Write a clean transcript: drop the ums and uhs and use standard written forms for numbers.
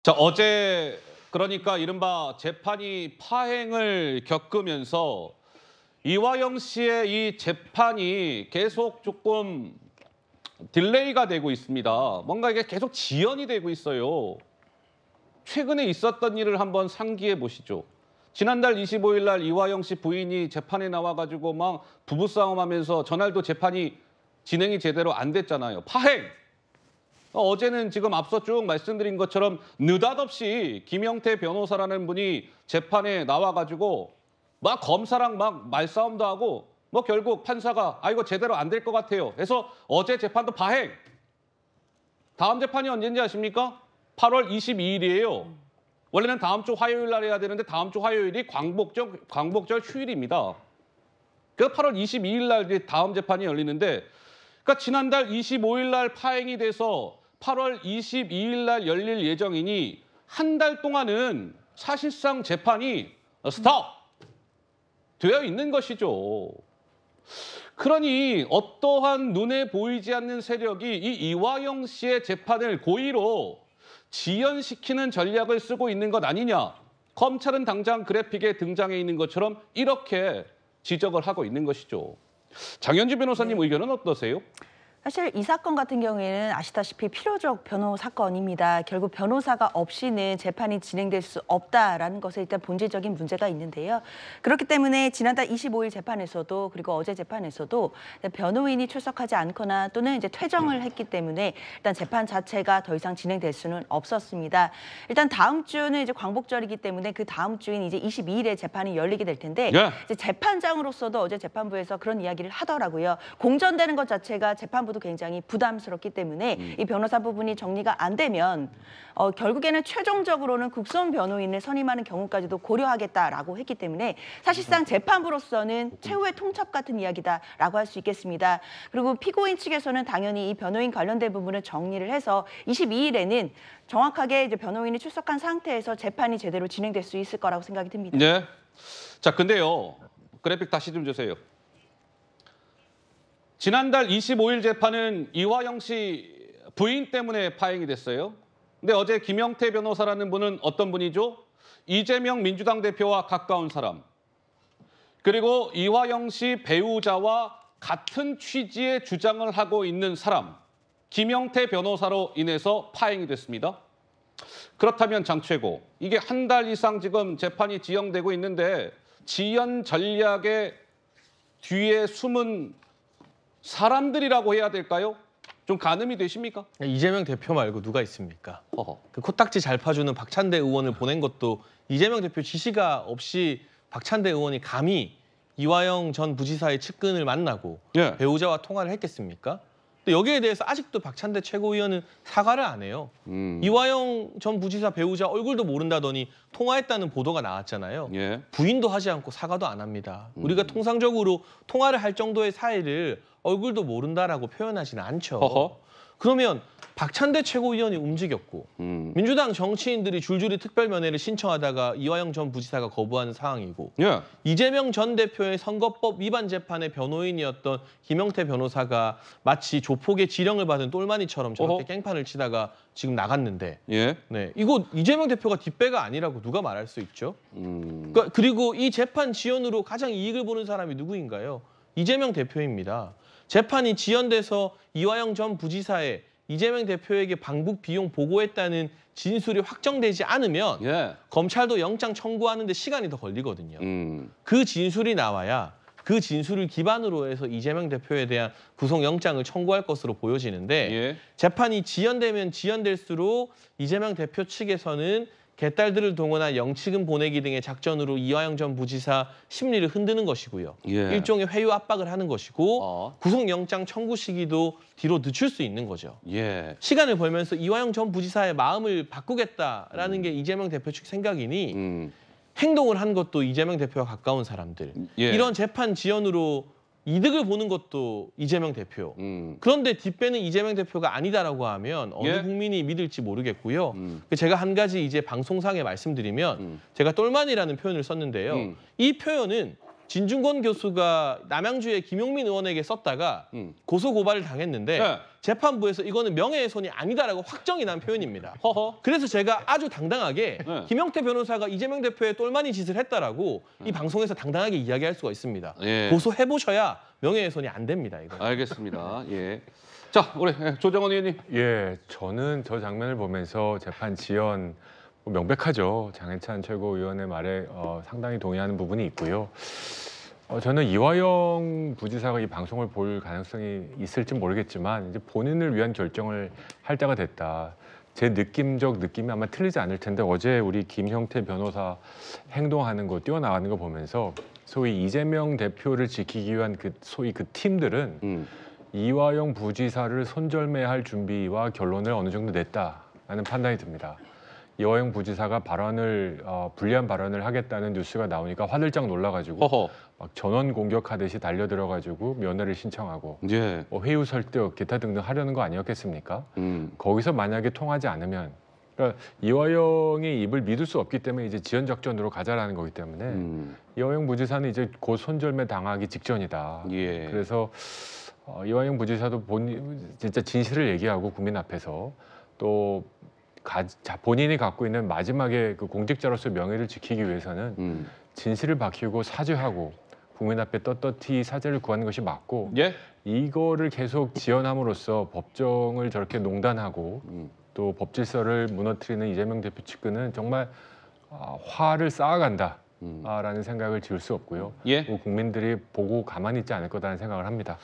자, 어제 그러니까 이른바 재판이 파행을 겪으면서 이화영 씨의 이 재판이 계속 조금 딜레이가 되고 있습니다. 뭔가 이게 계속 지연이 되고 있어요. 최근에 있었던 일을 한번 상기해 보시죠. 지난달 25일 날 이화영 씨 부인이 재판에 나와가지고 막 부부싸움하면서 전날도 재판이 진행이 제대로 안 됐잖아요. 파행! 어제는 지금 앞서 쭉 말씀드린 것처럼 느닷없이 김영태 변호사라는 분이 재판에 나와가지고 막 검사랑 막 말싸움도 하고 뭐 결국 판사가 이거 제대로 안 될 것 같아요. 해서 어제 재판도 파행. 다음 재판이 언제인지 아십니까? 8월 22일이에요. 원래는 다음 주 화요일 날 해야 되는데 다음 주 화요일이 광복절 휴일입니다. 그래서 8월 22일 날 다음 재판이 열리는데 그러니까 지난달 25일 날 파행이 돼서 8월 22일 날 열릴 예정이니 한 달 동안은 사실상 재판이 스톱 되어 있는 것이죠. 그러니 어떠한 눈에 보이지 않는 세력이 이 이화영 씨의 재판을 고의로 지연시키는 전략을 쓰고 있는 것 아니냐. 검찰은 당장 그래픽에 등장해 있는 것처럼 이렇게 지적을 하고 있는 것이죠. 장현주 변호사님 의견은 어떠세요? 사실 이 사건 같은 경우에는 아시다시피 필요적 변호 사건입니다. 결국 변호사가 없이는 재판이 진행될 수 없다라는 것에 일단 본질적인 문제가 있는데요. 그렇기 때문에 지난달 25일 재판에서도 그리고 어제 재판에서도 변호인이 출석하지 않거나 또는 이제 퇴정을 했기 때문에 일단 재판 자체가 더 이상 진행될 수는 없었습니다. 일단 다음 주는 이제 광복절이기 때문에 그 다음 주인 이제 22일에 재판이 열리게 될 텐데 이제 재판장으로서도 어제 재판부에서 그런 이야기를 하더라고요. 공전되는 것 자체가 재판부도 굉장히 부담스럽기 때문에 이 변호사 부분이 정리가 안 되면 결국에는 최종적으로는 국선 변호인을 선임하는 경우까지도 고려하겠다라고 했기 때문에 사실상 재판부로서는 최후의 통첩 같은 이야기다라고 할 수 있겠습니다. 그리고 피고인 측에서는 당연히 이 변호인 관련된 부분을 정리를 해서 22일에는 정확하게 이제 변호인이 출석한 상태에서 재판이 제대로 진행될 수 있을 거라고 생각이 듭니다. 네. 자, 근데요. 그래픽 다시 좀 주세요. 지난달 25일 재판은 이화영 씨 부인 때문에 파행이 됐어요. 근데 어제 김영태 변호사라는 분은 어떤 분이죠? 이재명 민주당 대표와 가까운 사람. 그리고 이화영 씨 배우자와 같은 취지의 주장을 하고 있는 사람. 김영태 변호사로 인해서 파행이 됐습니다. 그렇다면 장 최고, 이게 한 달 이상 지금 재판이 지연되고 있는데 지연 전략의 뒤에 숨은 사람들이라고 해야 될까요? 좀 가늠이 되십니까? 이재명 대표 말고 누가 있습니까? 어허. 그 코딱지 잘 파주는 박찬대 의원을 보낸 것도 이재명 대표 지시가 없이 박찬대 의원이 감히 이화영 전 부지사의 측근을 만나고 배우자와 통화를 했겠습니까? 근데 여기에 대해서 아직도 박찬대 최고위원은 사과를 안 해요. 이화영 전 부지사 배우자 얼굴도 모른다더니 통화했다는 보도가 나왔잖아요. 부인도 하지 않고 사과도 안 합니다. 우리가 통상적으로 통화를 할 정도의 사이를 얼굴도 모른다라고 표현하지는 않죠. 허허. 그러면 박찬대 최고위원이 움직였고 민주당 정치인들이 줄줄이 특별면회를 신청하다가 이화영 전 부지사가 거부하는 상황이고 이재명 전 대표의 선거법 위반 재판의 변호인이었던 김영태 변호사가 마치 조폭의 지령을 받은 똘마니처럼 저렇게 깽판을 치다가 지금 나갔는데 네, 이거 이재명 대표가 뒷배가 아니라고 누가 말할 수 있죠? 그리고 이 재판 지연으로 가장 이익을 보는 사람이 누구인가요? 이재명 대표입니다. 재판이 지연돼서 이화영 전 부지사의 이재명 대표에게 방북 비용 보고했다는 진술이 확정되지 않으면 검찰도 영장 청구하는 데 시간이 더 걸리거든요. 그 진술이 나와야 그 진술을 기반으로 해서 이재명 대표에 대한 구속영장을 청구할 것으로 보여지는데 재판이 지연되면 지연될수록 이재명 대표 측에서는 개딸들을 동원한 영치금 보내기 등의 작전으로 이화영 전 부지사 심리를 흔드는 것이고요. 일종의 회유 압박을 하는 것이고 구속영장 청구 시기도 뒤로 늦출 수 있는 거죠. 시간을 벌면서 이화영 전 부지사의 마음을 바꾸겠다라는 게 이재명 대표 측 생각이니 행동을 한 것도 이재명 대표와 가까운 사람들. 이런 재판 지연으로 이득을 보는 것도 이재명 대표. 그런데 뒷배는 이재명 대표가 아니다라고 하면 어느 국민이 믿을지 모르겠고요. 제가 한 가지 이제 방송상에 말씀드리면 제가 똘만이라는 표현을 썼는데요. 이 표현은 진중권 교수가 남양주의 김용민 의원에게 썼다가 고소 고발을 당했는데 네. 재판부에서 이거는 명예훼손이 아니다라고 확정이 난 표현입니다. 허허. 그래서 제가 아주 당당하게 네. 김영태 변호사가 이재명 대표의 똘마니 짓을 했다라고 이 방송에서 당당하게 이야기할 수가 있습니다. 예. 고소해보셔야 명예훼손이 안 됩니다. 이거. 알겠습니다. 예. 자, 우리 조정원 의원님. 예, 저는 저 장면을 보면서 재판 지연 명백하죠. 장해찬 최고위원의 말에 상당히 동의하는 부분이 있고요. 저는 이화영 부지사가 이 방송을 볼 가능성이 있을지 모르겠지만 이제 본인을 위한 결정을 할 때가 됐다. 제 느낌적 느낌이 아마 틀리지 않을 텐데 어제 우리 김형태 변호사 행동하는 거 뛰어나가는 거 보면서 소위 이재명 대표를 지키기 위한 소위 그 팀들은 이화영 부지사를 손절매할 준비와 결론을 어느 정도 냈다라는 판단이 듭니다. 이화영 부지사가 불리한 발언을 하겠다는 뉴스가 나오니까 화들짝 놀라가지고 허허. 막 전원 공격하듯이 달려들어가지고 면회를 신청하고 예. 회유 설득 기타 등등 하려는 거 아니었겠습니까? 거기서 만약에 통하지 않으면 그러니까 이화영의 입을 믿을 수 없기 때문에 이제 지연 작전으로 가자라는 거기 때문에 이화영 부지사는 이제 곧 손절매 당하기 직전이다. 예. 그래서 이화영 부지사도 진짜 진실을 얘기하고 국민 앞에서 또 본인이 갖고 있는 마지막에 그 공직자로서의 명예를 지키기 위해서는 진실을 밝히고 사죄하고 국민 앞에 떳떳이 사죄를 구하는 것이 맞고 예. 이거를 계속 지연함으로써 법정을 저렇게 농단하고 또 법질서를 무너뜨리는 이재명 대표 측근은 정말 화를 쌓아간다라는 생각을 지울 수 없고요. 예. 국민들이 보고 가만히 있지 않을 거라는 생각을 합니다.